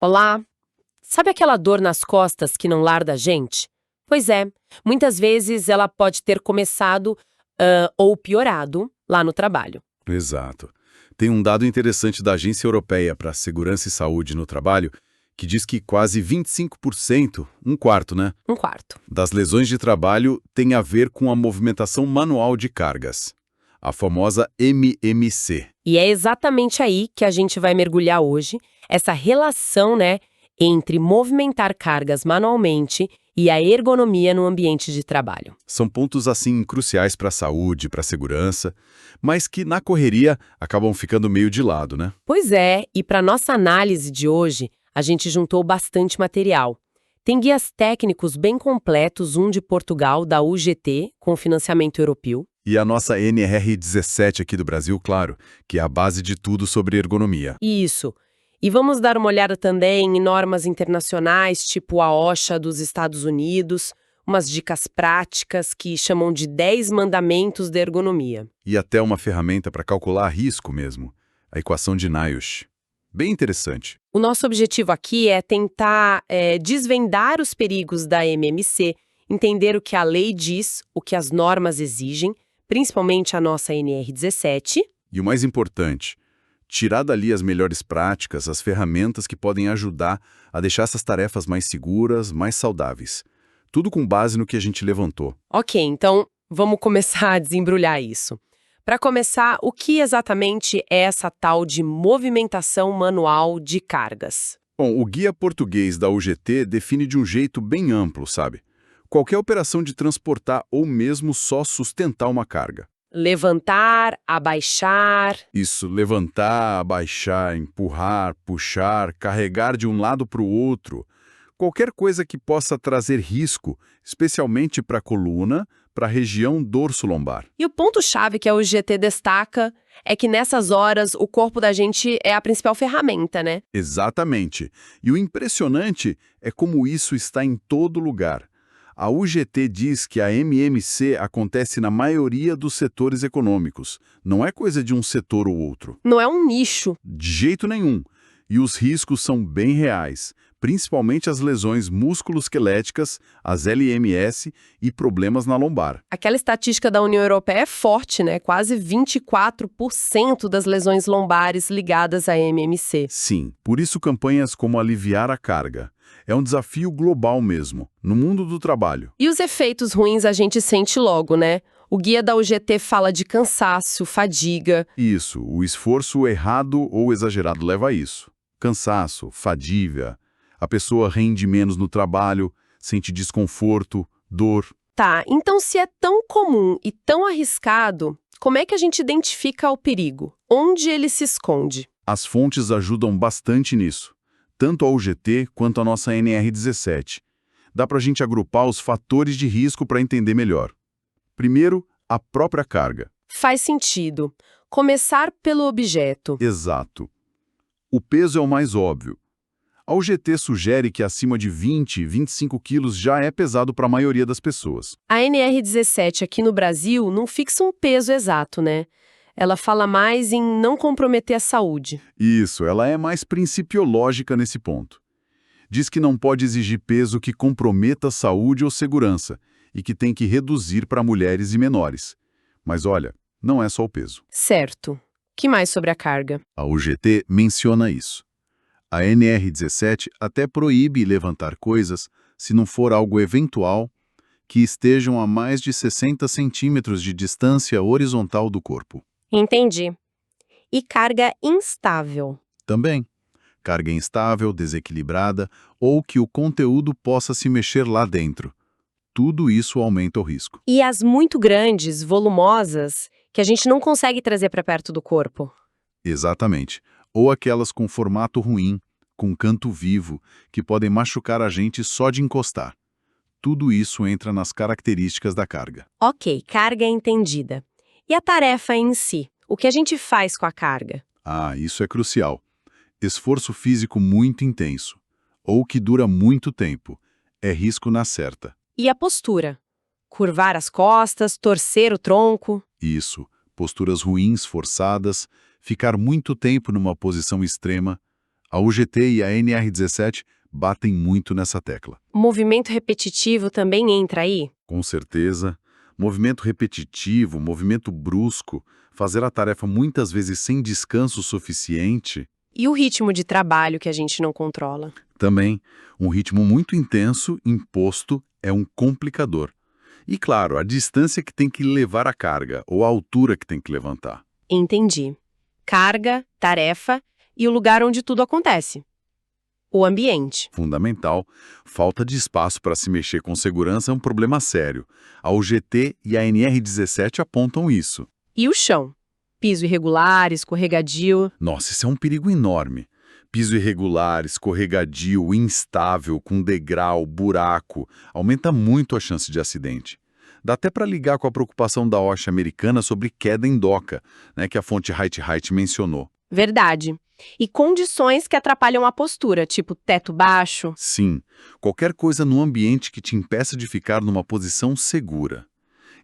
Olá! Sabe aquela dor nas costas que não larga a gente? Pois é, muitas vezes ela pode ter começado ou piorado lá no trabalho. Exato. Tem um dado interessante da Agência Europeia para a Segurança e Saúde no Trabalho que diz que quase 25%, um quarto, né, Um quarto. das lesões de trabalho tem a ver com a movimentação manual de cargas, a famosa MMC. E é exatamente aí que a gente vai mergulhar hoje, essa relação, né, entre movimentar cargas manualmente e a ergonomia no ambiente de trabalho. São pontos assim cruciais para a saúde, para a segurança, mas que na correria acabam ficando meio de lado, né? Pois é, e para nossa análise de hoje, a gente juntou bastante material. Tem guias técnicos bem completos, um de Portugal, da UGT, com financiamento europeu. E a nossa NR17 aqui do Brasil, claro, que é a base de tudo sobre ergonomia. Isso. E vamos dar uma olhada também em normas internacionais, tipo a OSHA dos Estados Unidos, umas dicas práticas que chamam de 10 mandamentos da ergonomia. E até uma ferramenta para calcular risco mesmo, a equação de NIOSH. Bem interessante. O nosso objetivo aqui é tentar desvendar os perigos da MMC, entender o que a lei diz, o que as normas exigem, principalmente a nossa NR17. E o mais importante, tirar dali as melhores práticas, as ferramentas que podem ajudar a deixar essas tarefas mais seguras, mais saudáveis. Tudo com base no que a gente levantou. Ok, então vamos começar a desembrulhar isso. Para começar, o que exatamente é essa tal de movimentação manual de cargas? Bom, o guia português da UGT define de um jeito bem amplo, sabe? Qualquer operação de transportar ou mesmo só sustentar uma carga. Levantar, abaixar. Isso, levantar, abaixar, empurrar, puxar, carregar de um lado para o outro. Qualquer coisa que possa trazer risco, especialmente para a coluna, para a região dorso-lombar. E o ponto-chave que a UGT destaca é que nessas horas o corpo da gente é a principal ferramenta, né? Exatamente. E o impressionante é como isso está em todo lugar. A UGT diz que a MMC acontece na maioria dos setores econômicos. Não é coisa de um setor ou outro. Não é um nicho. De jeito nenhum. E os riscos são bem reais, principalmente as lesões músculo-esqueléticas, as LMS e problemas na lombar. Aquela estatística da União Europeia é forte, né? Quase 24% das lesões lombares ligadas à MMC. Sim, por isso campanhas como aliviar a carga. É um desafio global mesmo, no mundo do trabalho. E os efeitos ruins a gente sente logo, né? O guia da UGT fala de cansaço, fadiga. Isso, o esforço errado ou exagerado leva a isso. Cansaço, fadiga, a pessoa rende menos no trabalho, sente desconforto, dor. Tá, então se é tão comum e tão arriscado, como é que a gente identifica o perigo? Onde ele se esconde? As fontes ajudam bastante nisso, tanto a UGT quanto a nossa NR17. Dá pra gente agrupar os fatores de risco para entender melhor. Primeiro, a própria carga. Faz sentido. Começar pelo objeto. Exato. O peso é o mais óbvio. A UGT sugere que acima de 20, 25 quilos já é pesado para a maioria das pessoas. A NR17 aqui no Brasil não fixa um peso exato, né? Ela fala mais em não comprometer a saúde. Isso, ela é mais principiológica nesse ponto. Diz que não pode exigir peso que comprometa a saúde ou segurança e que tem que reduzir para mulheres e menores. Mas olha, não é só o peso. Certo. Que mais sobre a carga? A UGT menciona isso. A NR17 até proíbe levantar coisas se não for algo eventual que estejam a mais de 60 centímetros de distância horizontal do corpo. Entendi. E carga instável? Também. Carga instável, desequilibrada ou que o conteúdo possa se mexer lá dentro. Tudo isso aumenta o risco. E as muito grandes, volumosas, que a gente não consegue trazer para perto do corpo? Exatamente. Ou aquelas com formato ruim, com canto vivo, que podem machucar a gente só de encostar. Tudo isso entra nas características da carga. Ok, carga entendida. E a tarefa em si? O que a gente faz com a carga? Ah, isso é crucial. Esforço físico muito intenso, ou que dura muito tempo, é risco na certa. E a postura? Curvar as costas, torcer o tronco? Isso, posturas ruins, forçadas, ficar muito tempo numa posição extrema, A UGT e a NR17 batem muito nessa tecla. Movimento repetitivo também entra aí? Com certeza. Movimento repetitivo, movimento brusco, fazer a tarefa muitas vezes sem descanso suficiente. E o ritmo de trabalho que a gente não controla? Também, um ritmo muito intenso, imposto, é um complicador. E claro, a distância que tem que levar a carga, ou a altura que tem que levantar. Entendi. Carga, tarefa e o lugar onde tudo acontece. O ambiente. Fundamental, falta de espaço para se mexer com segurança é um problema sério. A UGT e a NR17 apontam isso. E o chão? Piso irregular, escorregadio. Nossa, isso é um perigo enorme. Piso irregular, escorregadio, instável, com degrau, buraco, aumenta muito a chance de acidente. Dá até para ligar com a preocupação da OSHA americana sobre queda em doca, né, que a fonte Height mencionou. Verdade. E condições que atrapalham a postura, tipo teto baixo. Sim, qualquer coisa no ambiente que te impeça de ficar numa posição segura.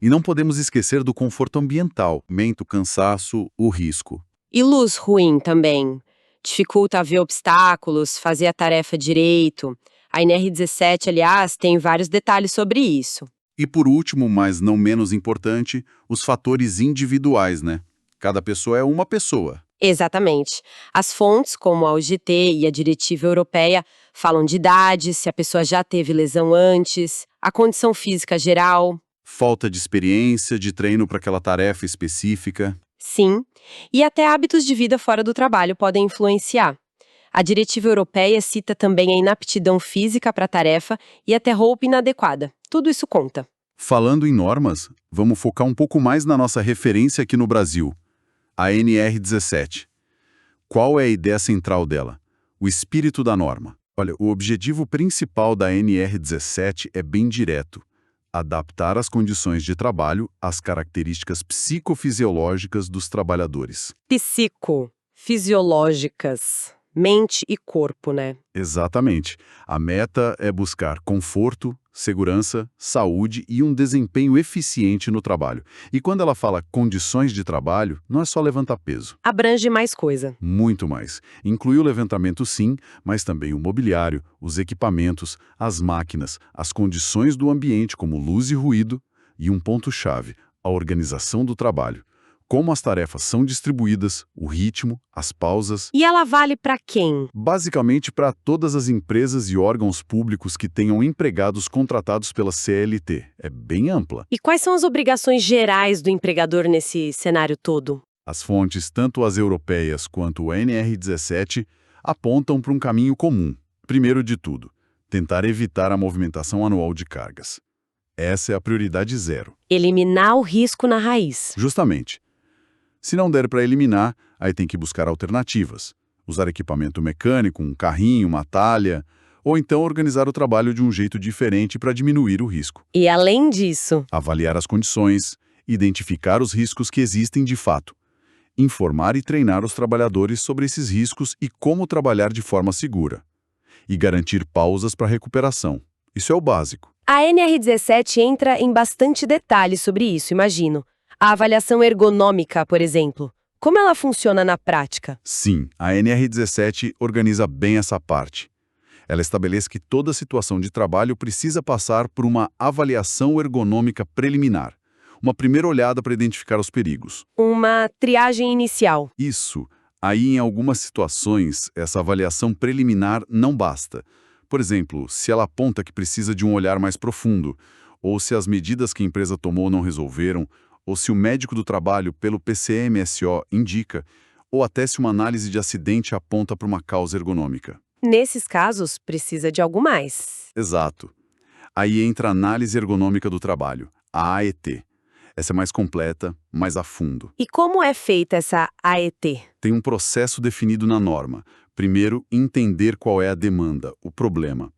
E não podemos esquecer do conforto ambiental, mento, cansaço, o risco. E luz ruim também. Dificulta ver obstáculos, fazer a tarefa direito. A NR17, aliás, tem vários detalhes sobre isso. E por último, mas não menos importante, os fatores individuais, né? Cada pessoa é uma pessoa. Exatamente. As fontes, como a UGT e a Diretiva Europeia, falam de idade, se a pessoa já teve lesão antes, a condição física geral. Falta de experiência, de treino para aquela tarefa específica. Sim, e até hábitos de vida fora do trabalho podem influenciar. A Diretiva Europeia cita também a inaptidão física para a tarefa e até roupa inadequada. Tudo isso conta. Falando em normas, vamos focar um pouco mais na nossa referência aqui no Brasil, a NR17. Qual é a ideia central dela? O espírito da norma. Olha, o objetivo principal da NR17 é bem direto: adaptar as condições de trabalho às características psicofisiológicas dos trabalhadores. Psicofisiológicas. Mente e corpo, né? Exatamente. A meta é buscar conforto, segurança, saúde e um desempenho eficiente no trabalho. E quando ela fala condições de trabalho, não é só levantar peso. Abrange mais coisa. Muito mais. Inclui o levantamento, sim, mas também o mobiliário, os equipamentos, as máquinas, as condições do ambiente como luz e ruído e um ponto-chave, a organização do trabalho. Como as tarefas são distribuídas, o ritmo, as pausas. E ela vale para quem? Basicamente para todas as empresas e órgãos públicos que tenham empregados contratados pela CLT. É bem ampla. E quais são as obrigações gerais do empregador nesse cenário todo? As fontes, tanto as europeias quanto o NR17, apontam para um caminho comum. Primeiro de tudo, tentar evitar a movimentação anual de cargas. Essa é a prioridade zero. Eliminar o risco na raiz. Justamente. Se não der para eliminar, aí tem que buscar alternativas. Usar equipamento mecânico, um carrinho, uma talha, ou então organizar o trabalho de um jeito diferente para diminuir o risco. E além disso, Avaliar as condições, identificar os riscos que existem de fato, informar e treinar os trabalhadores sobre esses riscos e como trabalhar de forma segura, e garantir pausas para recuperação. Isso é o básico. a NR17 entra em bastante detalhe sobre isso, imagino. A avaliação ergonômica, por exemplo. Como ela funciona na prática? Sim, a NR17 organiza bem essa parte. Ela estabelece que toda situação de trabalho precisa passar por uma avaliação ergonômica preliminar, uma primeira olhada para identificar os perigos. Uma triagem inicial. Isso. Aí, em algumas situações, essa avaliação preliminar não basta. Por exemplo, se ela aponta que precisa de um olhar mais profundo, ou se as medidas que a empresa tomou não resolveram, ou se o médico do trabalho, pelo PCMSO, indica, ou até se uma análise de acidente aponta para uma causa ergonômica. Nesses casos, precisa de algo mais. Exato. Aí entra a análise ergonômica do trabalho, a AET. Essa é mais completa, mais a fundo. E como é feita essa AET? Tem um processo definido na norma. Primeiro, entender qual é a demanda, o problema.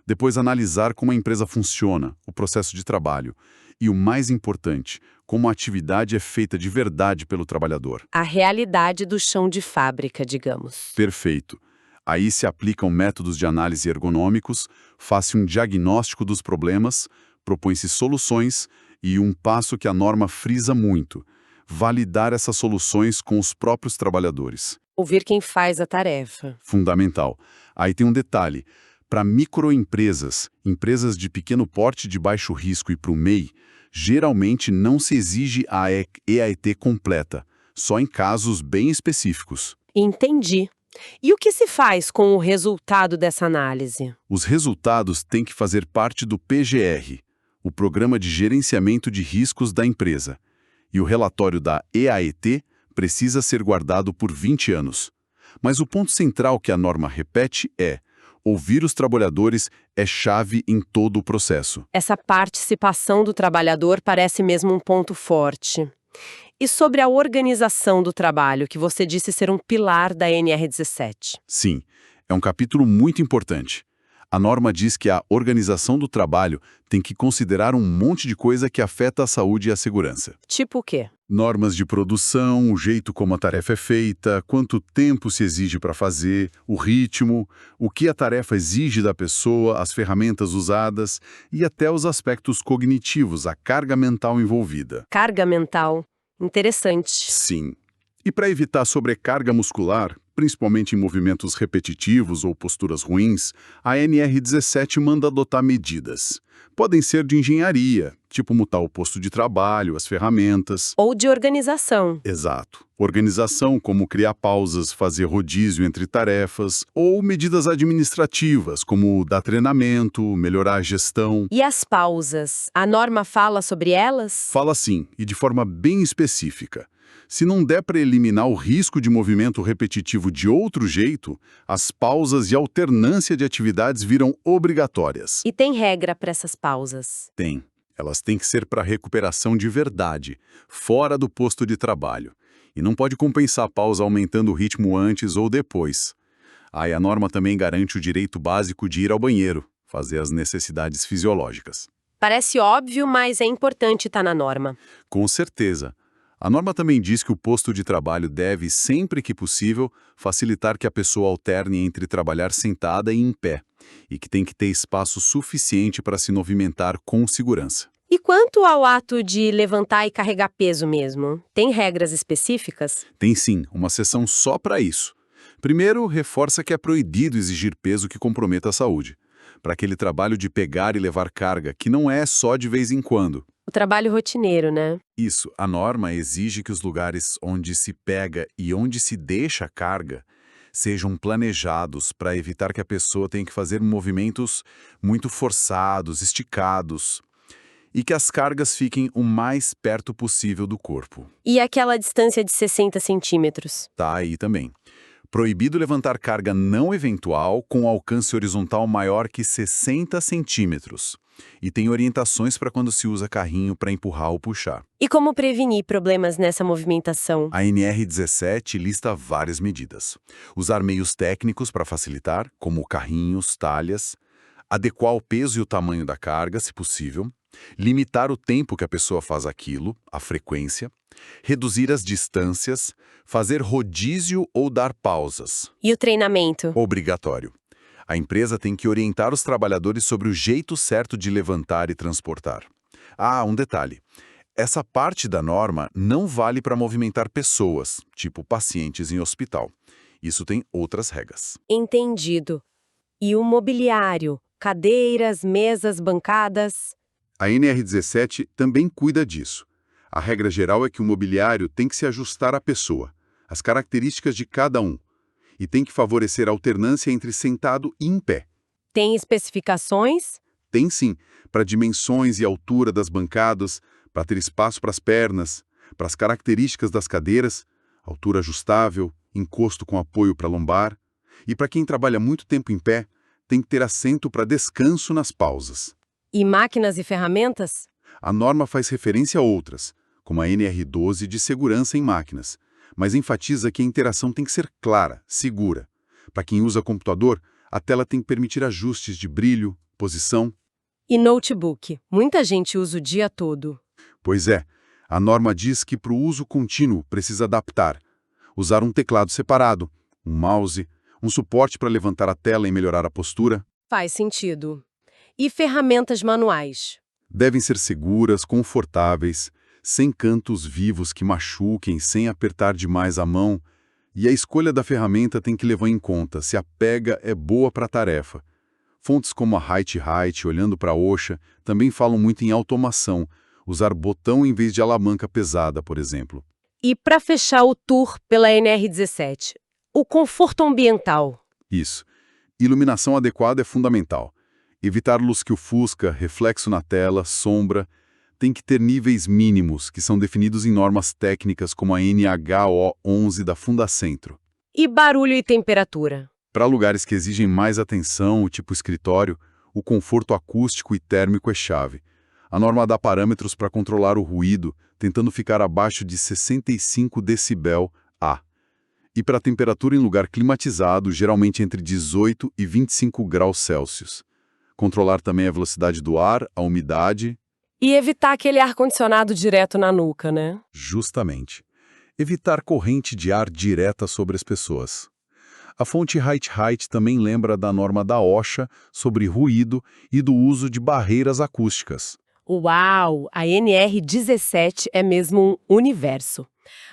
Depois, analisar como a empresa funciona, o processo de trabalho. E o mais importante, como a atividade é feita de verdade pelo trabalhador. A realidade do chão de fábrica, digamos. Perfeito. Aí se aplicam métodos de análise ergonômicos, faz-se um diagnóstico dos problemas, propõe-se soluções e um passo que a norma frisa muito: validar essas soluções com os próprios trabalhadores. Ouvir quem faz a tarefa. Fundamental. Aí tem um detalhe. Para microempresas, empresas de pequeno porte de baixo risco e para o MEI, geralmente não se exige a EAET completa, só em casos bem específicos. Entendi. E o que se faz com o resultado dessa análise? Os resultados têm que fazer parte do PGR, o Programa de Gerenciamento de Riscos da empresa, e o relatório da EAET precisa ser guardado por 20 anos. Mas o ponto central que a norma repete é: ouvir os trabalhadores é chave em todo o processo. Essa participação do trabalhador parece mesmo um ponto forte. E sobre a organização do trabalho, que você disse ser um pilar da NR17? Sim, é um capítulo muito importante. A norma diz que a organização do trabalho tem que considerar um monte de coisa que afeta a saúde e a segurança. Tipo o quê? Normas de produção, o jeito como a tarefa é feita, quanto tempo se exige para fazer, o ritmo, o que a tarefa exige da pessoa, as ferramentas usadas e até os aspectos cognitivos, a carga mental envolvida. Carga mental. Interessante. Sim. E para evitar sobrecarga muscular, principalmente em movimentos repetitivos ou posturas ruins, a NR17 manda adotar medidas. Podem ser de engenharia, tipo mutar o posto de trabalho, as ferramentas. Ou de organização. Exato. Organização, como criar pausas, fazer rodízio entre tarefas, ou medidas administrativas, como dar treinamento, melhorar a gestão. E as pausas? A norma fala sobre elas? Fala sim, e de forma bem específica. Se não der para eliminar o risco de movimento repetitivo de outro jeito, as pausas e alternância de atividades viram obrigatórias. E tem regra para essas pausas? Tem. Elas têm que ser para recuperação de verdade, fora do posto de trabalho. E não pode compensar a pausa aumentando o ritmo antes ou depois. Aí a norma também garante o direito básico de ir ao banheiro, fazer as necessidades fisiológicas. Parece óbvio, mas é importante estar na norma. Com certeza. A norma também diz que o posto de trabalho deve, sempre que possível, facilitar que a pessoa alterne entre trabalhar sentada e em pé, e que tem que ter espaço suficiente para se movimentar com segurança. E quanto ao ato de levantar e carregar peso mesmo? Tem regras específicas? Tem sim, uma seção só para isso. Primeiro, reforça que é proibido exigir peso que comprometa a saúde, para aquele trabalho de pegar e levar carga, que não é só de vez em quando. O trabalho rotineiro, né? Isso, a norma exige que os lugares onde se pega e onde se deixa a carga sejam planejados para evitar que a pessoa tenha que fazer movimentos muito forçados, esticados, e que as cargas fiquem o mais perto possível do corpo. E aquela distância de 60 centímetros? Tá aí também. Proibido levantar carga não eventual com alcance horizontal maior que 60 centímetros. E tem orientações para quando se usa carrinho para empurrar ou puxar. E como prevenir problemas nessa movimentação? A NR17 lista várias medidas. Usar meios técnicos para facilitar, como carrinhos, talhas. Adequar o peso e o tamanho da carga, se possível. Limitar o tempo que a pessoa faz aquilo, a frequência. Reduzir as distâncias. Fazer rodízio ou dar pausas. E o treinamento? Obrigatório. A empresa tem que orientar os trabalhadores sobre o jeito certo de levantar e transportar. Ah, um detalhe. Essa parte da norma não vale para movimentar pessoas, tipo pacientes em hospital. Isso tem outras regras. Entendido. E o mobiliário? Cadeiras, mesas, bancadas? A NR17 também cuida disso. A regra geral é que o mobiliário tem que se ajustar à pessoa, às características de cada um, e tem que favorecer a alternância entre sentado e em pé. Tem especificações? Tem sim, para dimensões e altura das bancadas, para ter espaço para as pernas, para as características das cadeiras, altura ajustável, encosto com apoio para a lombar, e para quem trabalha muito tempo em pé, tem que ter assento para descanso nas pausas. E máquinas e ferramentas? A norma faz referência a outras, como a NR12 de segurança em máquinas, mas enfatiza que a interação tem que ser clara, segura. Para quem usa computador, a tela tem que permitir ajustes de brilho, posição. E notebook? Muita gente usa o dia todo. Pois é, a norma diz que para o uso contínuo precisa adaptar. Usar um teclado separado, um mouse, um suporte para levantar a tela e melhorar a postura. Faz sentido. E ferramentas manuais? Devem ser seguras, confortáveis, sem cantos vivos que machuquem, sem apertar demais a mão, E a escolha da ferramenta tem que levar em conta se a pega é boa para a tarefa. Fontes como a Height, olhando para a OSHA, também falam muito em automação, usar botão em vez de alavanca pesada, por exemplo. E para fechar o tour pela NR17, o conforto ambiental. Isso. Iluminação adequada é fundamental. Evitar luz que ofusca, reflexo na tela, sombra. Tem que ter níveis mínimos, que são definidos em normas técnicas como a NHO 11 da Fundacentro. E barulho e temperatura? Para lugares que exigem mais atenção, tipo escritório, o conforto acústico e térmico é chave. A norma dá parâmetros para controlar o ruído, tentando ficar abaixo de 65 decibel A. E para a temperatura em lugar climatizado, geralmente entre 18 e 25 graus Celsius. Controlar também a velocidade do ar, a umidade. E evitar aquele ar-condicionado direto na nuca, né? Justamente. Evitar corrente de ar direta sobre as pessoas. A fonte Height também lembra da norma da OSHA sobre ruído e do uso de barreiras acústicas. Uau! A NR17 é mesmo um universo.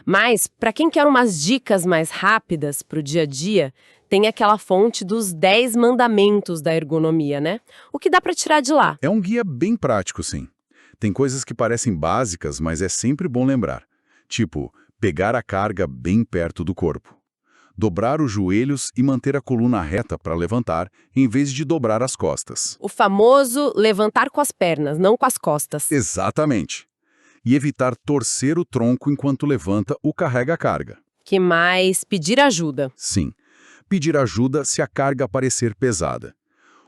Mas, para quem quer umas dicas mais rápidas para o dia a dia, tem aquela fonte dos 10 mandamentos da ergonomia, né? O que dá para tirar de lá? É um guia bem prático, sim. Tem coisas que parecem básicas, mas é sempre bom lembrar. Tipo, pegar a carga bem perto do corpo. Dobrar os joelhos e manter a coluna reta para levantar, em vez de dobrar as costas. O famoso levantar com as pernas, não com as costas. Exatamente. E evitar torcer o tronco enquanto levanta ou carrega a carga. Que mais? Pedir ajuda. Sim. Pedir ajuda se a carga parecer pesada.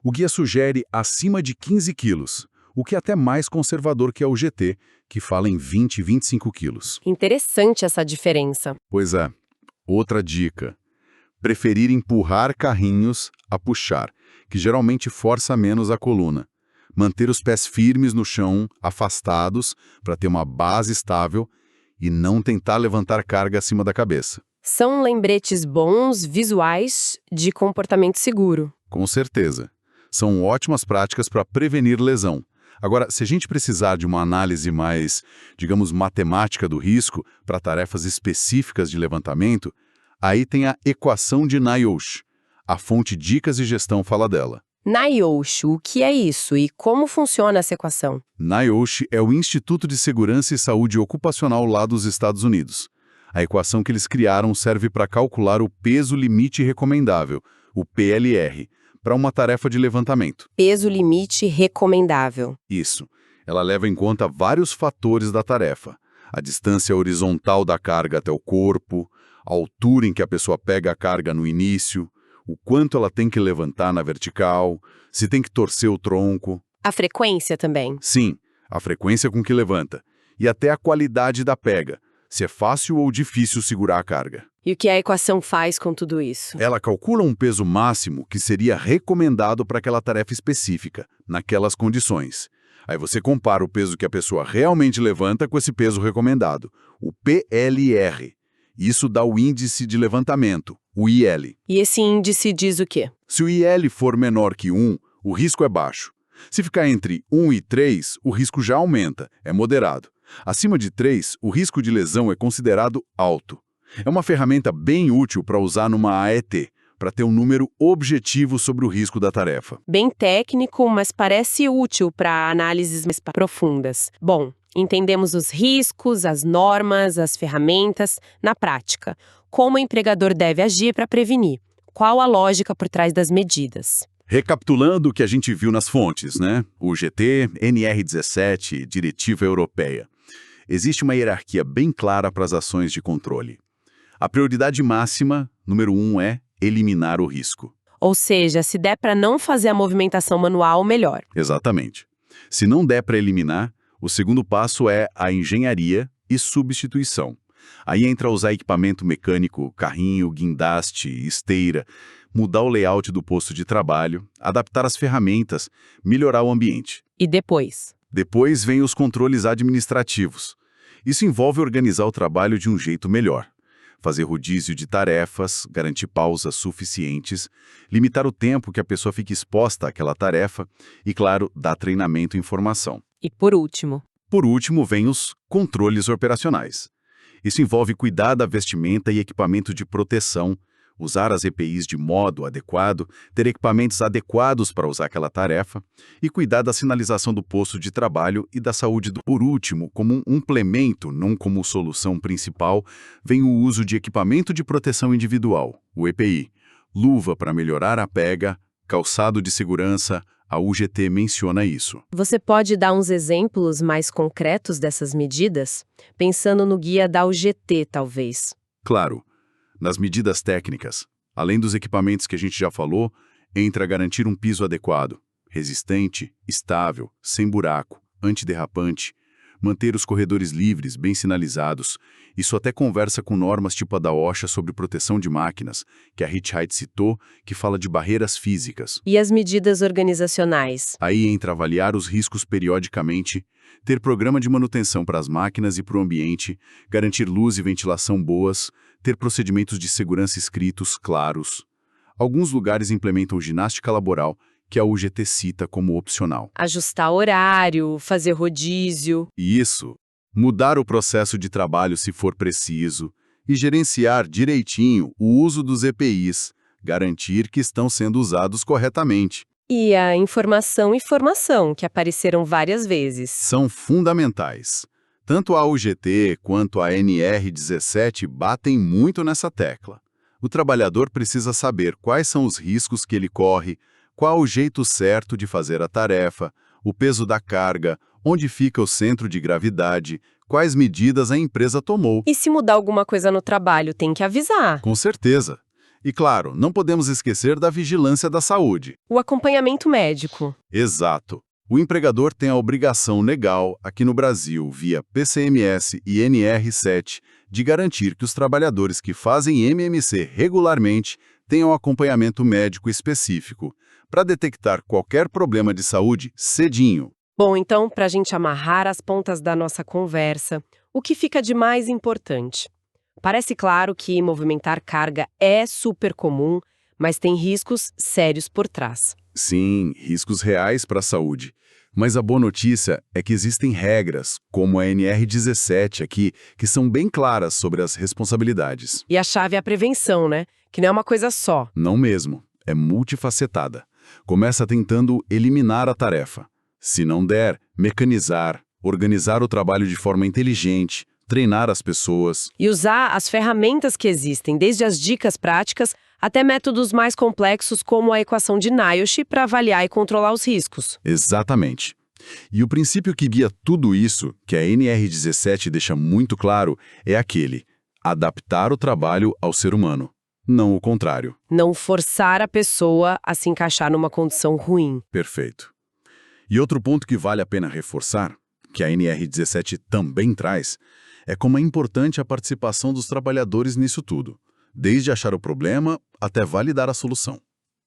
O guia sugere acima de 15 quilos, o que é até mais conservador que a UGT, que fala em 20 e 25 quilos. Interessante essa diferença. Pois é. Outra dica. Preferir empurrar carrinhos a puxar, que geralmente força menos a coluna. Manter os pés firmes no chão, afastados, para ter uma base estável e não tentar levantar carga acima da cabeça. São lembretes bons, visuais, de comportamento seguro. Com certeza. São ótimas práticas para prevenir lesão. Agora, se a gente precisar de uma análise mais, digamos, matemática do risco para tarefas específicas de levantamento, aí tem a equação de NIOSH. A fonte Dicas e Gestão fala dela. NIOSH, o que é isso e como funciona essa equação? NIOSH é o Instituto de Segurança e Saúde Ocupacional lá dos Estados Unidos. A equação que eles criaram serve para calcular o peso limite recomendável, o PLR, para uma tarefa de levantamento. Peso limite recomendável. Isso. Ela leva em conta vários fatores da tarefa. A distância horizontal da carga até o corpo, a altura em que a pessoa pega a carga no início, o quanto ela tem que levantar na vertical, se tem que torcer o tronco. A frequência também. Sim, a frequência com que levanta. E até a qualidade da pega, se é fácil ou difícil segurar a carga. E o que a equação faz com tudo isso? Ela calcula um peso máximo que seria recomendado para aquela tarefa específica, naquelas condições. Aí você compara o peso que a pessoa realmente levanta com esse peso recomendado, o PLR. Isso dá o índice de levantamento, o IL. E esse índice diz o quê? Se o IL for menor que 1, o risco é baixo. Se ficar entre 1 e 3, o risco já aumenta, é moderado. Acima de 3, o risco de lesão é considerado alto. É uma ferramenta bem útil para usar numa AET, para ter um número objetivo sobre o risco da tarefa. Bem técnico, mas parece útil para análises mais profundas. Bom, entendemos os riscos, as normas, as ferramentas. Na prática, como o empregador deve agir para prevenir? Qual a lógica por trás das medidas? Recapitulando o que a gente viu nas fontes, né? O GT, NR17, Diretiva Europeia. Existe uma hierarquia bem clara para as ações de controle. A prioridade máxima, número 1, é eliminar o risco. Ou seja, se der para não fazer a movimentação manual, melhor. Exatamente. Se não der para eliminar, o segundo passo é a engenharia e substituição. Aí entra usar equipamento mecânico, carrinho, guindaste, esteira, mudar o layout do posto de trabalho, adaptar as ferramentas, melhorar o ambiente. E depois? Depois vem os controles administrativos. Isso envolve organizar o trabalho de um jeito melhor. Fazer rodízio de tarefas, garantir pausas suficientes, limitar o tempo que a pessoa fica exposta àquela tarefa e, claro, dar treinamento e informação. E por último? Por último, vem os controles operacionais. Isso envolve cuidar da vestimenta e equipamento de proteção, usar as EPIs de modo adequado, ter equipamentos adequados para usar aquela tarefa e cuidar da sinalização do posto de trabalho e da saúde do. Por último, como um complemento, não como solução principal, vem o uso de equipamento de proteção individual, o EPI, luva para melhorar a pega, calçado de segurança, a UGT menciona isso. Você pode dar uns exemplos mais concretos dessas medidas? Pensando no guia da UGT, talvez. Claro, nas medidas técnicas, além dos equipamentos que a gente já falou, entra garantir um piso adequado, resistente, estável, sem buraco, antiderrapante, manter os corredores livres, bem sinalizados. Isso até conversa com normas tipo a da OSHA sobre proteção de máquinas, que a Hitchhike citou, que fala de barreiras físicas. E as medidas organizacionais? Aí entra avaliar os riscos periodicamente, ter programa de manutenção para as máquinas e para o ambiente, garantir luz e ventilação boas, ter procedimentos de segurança escritos, claros. Alguns lugares implementam ginástica laboral, que a UGT cita como opcional. Ajustar horário, fazer rodízio. Isso. Mudar o processo de trabalho se for preciso e gerenciar direitinho o uso dos EPIs, garantir que estão sendo usados corretamente. E a informação e formação, que apareceram várias vezes. São fundamentais. Tanto a UGT quanto a NR17 batem muito nessa tecla. O trabalhador precisa saber quais são os riscos que ele corre, qual o jeito certo de fazer a tarefa, o peso da carga, onde fica o centro de gravidade, quais medidas a empresa tomou. E se mudar alguma coisa no trabalho, tem que avisar. Com certeza. E claro, não podemos esquecer da vigilância da saúde. O acompanhamento médico. Exato. O empregador tem a obrigação legal, aqui no Brasil, via PCMS e NR7, de garantir que os trabalhadores que fazem MMC regularmente tenham acompanhamento médico específico, para detectar qualquer problema de saúde cedinho. Bom, então, para a gente amarrar as pontas da nossa conversa, o que fica de mais importante? Parece claro que movimentar carga é super comum, mas tem riscos sérios por trás. Sim, riscos reais para a saúde. Mas a boa notícia é que existem regras, como a NR17 aqui, que são bem claras sobre as responsabilidades. E a chave é a prevenção, né? Que não é uma coisa só. Não mesmo, é multifacetada. Começa tentando eliminar a tarefa. Se não der, mecanizar, organizar o trabalho de forma inteligente, treinar as pessoas. E usar as ferramentas que existem, desde as dicas práticas até métodos mais complexos como a equação de Nash para avaliar e controlar os riscos. Exatamente. E o princípio que guia tudo isso, que a NR17 deixa muito claro, é aquele: adaptar o trabalho ao ser humano, não o contrário. Não forçar a pessoa a se encaixar numa condição ruim. Perfeito. E outro ponto que vale a pena reforçar, que a NR17 também traz, é como é importante a participação dos trabalhadores nisso tudo, desde achar o problema até validar a solução.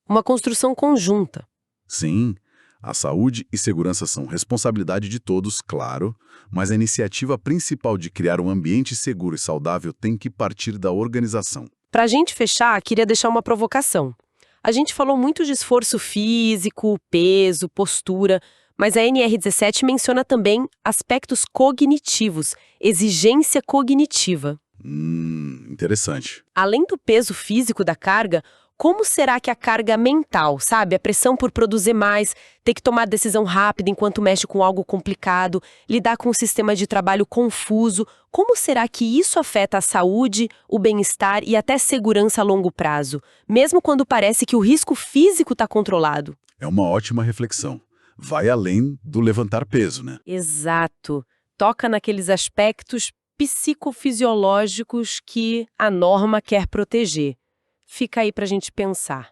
Uma construção conjunta. Sim, a saúde e segurança são responsabilidade de todos, claro, mas a iniciativa principal de criar um ambiente seguro e saudável tem que partir da organização. Para a gente fechar, queria deixar uma provocação. A gente falou muito de esforço físico, peso, postura, mas a NR17 menciona também aspectos cognitivos, exigência cognitiva. Interessante. Além do peso físico da carga, como será que a carga mental, sabe? A pressão por produzir mais, ter que tomar decisão rápida enquanto mexe com algo complicado, lidar com um sistema de trabalho confuso, como será que isso afeta a saúde, o bem-estar e até segurança a longo prazo, mesmo quando parece que o risco físico está controlado? É uma ótima reflexão. Vai além do levantar peso, né? Exato. Toca naqueles aspectos psicofisiológicos que a norma quer proteger. Fica aí para a gente pensar.